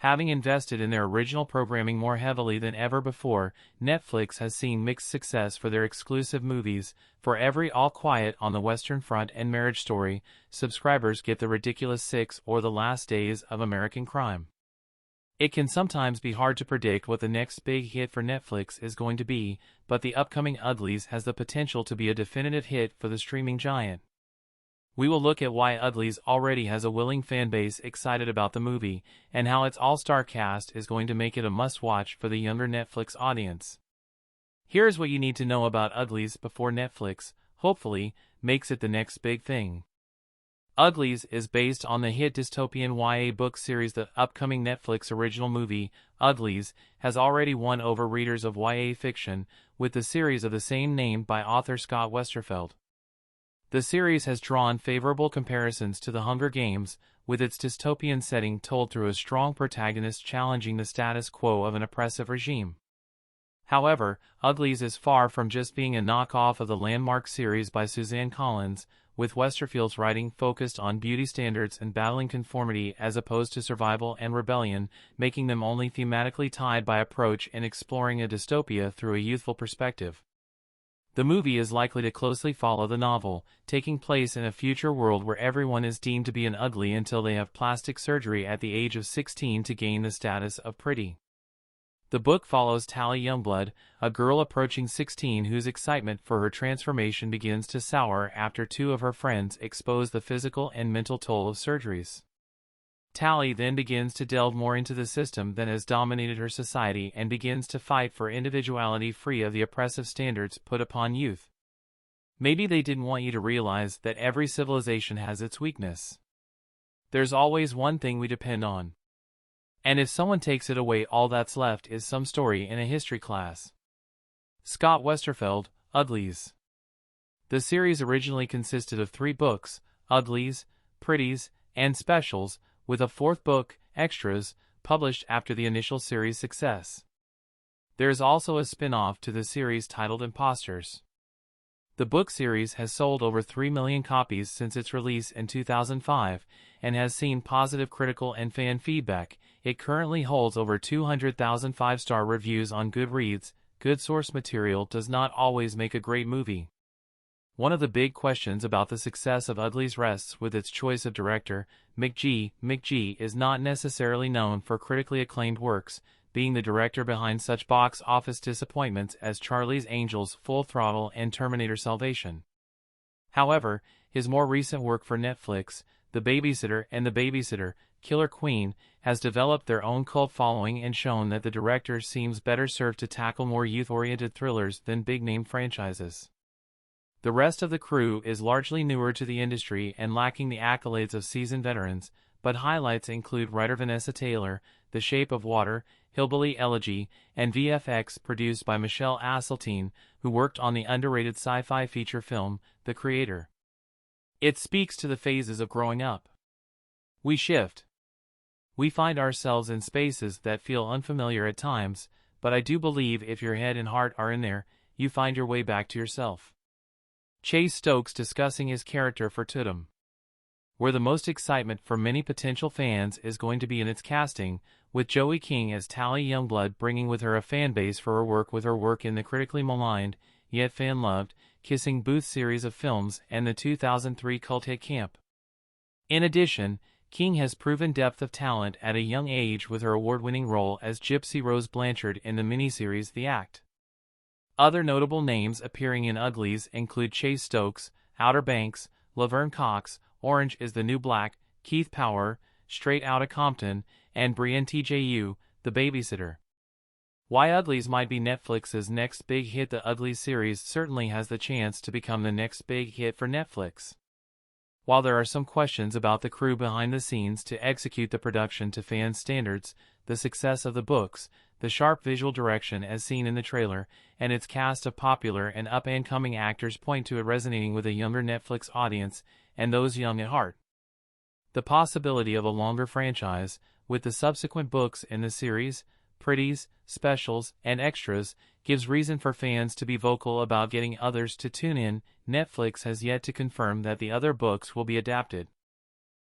Having invested in their original programming more heavily than ever before, Netflix has seen mixed success for their exclusive movies. For every All Quiet on the Western Front and Marriage Story, subscribers get The Ridiculous Six or The Last Days of American Crime. It can sometimes be hard to predict what the next big hit for Netflix is going to be, but the upcoming Uglies has the potential to be a definitive hit for the streaming giant. We will look at why Uglies already has a willing fanbase excited about the movie, and how its all-star cast is going to make it a must-watch for the younger Netflix audience. Here's what you need to know about Uglies before Netflix, hopefully, makes it the next big thing. Uglies is based on the hit dystopian YA book series. The upcoming Netflix original movie, Uglies, has already won over readers of YA fiction, with the series of the same name by author Scott Westerfeld. The series has drawn favorable comparisons to The Hunger Games, with its dystopian setting told through a strong protagonist challenging the status quo of an oppressive regime. However, Uglies is far from just being a knockoff of the landmark series by Suzanne Collins, with Westerfeld's writing focused on beauty standards and battling conformity as opposed to survival and rebellion, making them only thematically tied by approach and exploring a dystopia through a youthful perspective. The movie is likely to closely follow the novel, taking place in a future world where everyone is deemed to be an ugly until they have plastic surgery at the age of 16 to gain the status of pretty. The book follows Tally Youngblood, a girl approaching 16 whose excitement for her transformation begins to sour after two of her friends expose the physical and mental toll of surgeries. Tally then begins to delve more into the system that has dominated her society and begins to fight for individuality free of the oppressive standards put upon youth. Maybe they didn't want you to realize that every civilization has its weakness. There's always one thing we depend on. And if someone takes it away, all that's left is some story in a history class. Scott Westerfeld, Uglies. The series originally consisted of 3 books, Uglies, Pretties, and Specials, with a 4th book, Extras, published after the initial series' success. There is also a spin-off to the series titled Imposters. The book series has sold over 3 million copies since its release in 2005, and has seen positive critical and fan feedback. It currently holds over 200,000 5-star reviews on Goodreads. Good source material does not always make a great movie. One of the big questions about the success of Uglies rests with its choice of director. McG. McG is not necessarily known for critically acclaimed works, being the director behind such box office disappointments as Charlie's Angels, Full Throttle, and Terminator Salvation. However, his more recent work for Netflix, The Babysitter and The Babysitter, Killer Queen, has developed their own cult following and shown that the director seems better served to tackle more youth-oriented thrillers than big-name franchises. The rest of the crew is largely newer to the industry and lacking the accolades of seasoned veterans, but highlights include writer Vanessa Taylor, The Shape of Water, Hillbilly Elegy, and VFX produced by Michelle Asseltine, who worked on the underrated sci-fi feature film, The Creator. It speaks to the phases of growing up. We shift. We find ourselves in spaces that feel unfamiliar at times, but I do believe if your head and heart are in there, you find your way back to yourself. Chase Stokes discussing his character for Tudum. Where the most excitement for many potential fans is going to be in its casting, with Joey King as Tally Youngblood bringing with her a fanbase for her work in the critically maligned, yet fan-loved, Kissing Booth series of films and the 2003 cult hit Camp. In addition, King has proven depth of talent at a young age with her award-winning role as Gypsy Rose Blanchard in the miniseries The Act. Other notable names appearing in Uglies include Chase Stokes, Outer Banks, Laverne Cox, Orange is the New Black, Keith Power, Straight Outta Compton, and Brienne TJU, The Babysitter. Why Uglies might be Netflix's next big hit. The Uglies series certainly has the chance to become the next big hit for Netflix. While there are some questions about the crew behind the scenes to execute the production to fan standards, the success of the books, the sharp visual direction as seen in the trailer, and its cast of popular and up-and-coming actors point to it resonating with a younger Netflix audience, and those young at heart. The possibility of a longer franchise, with the subsequent books in the series, Pretties, Specials, and Extras, gives reason for fans to be vocal about getting others to tune in. Netflix has yet to confirm that the other books will be adapted.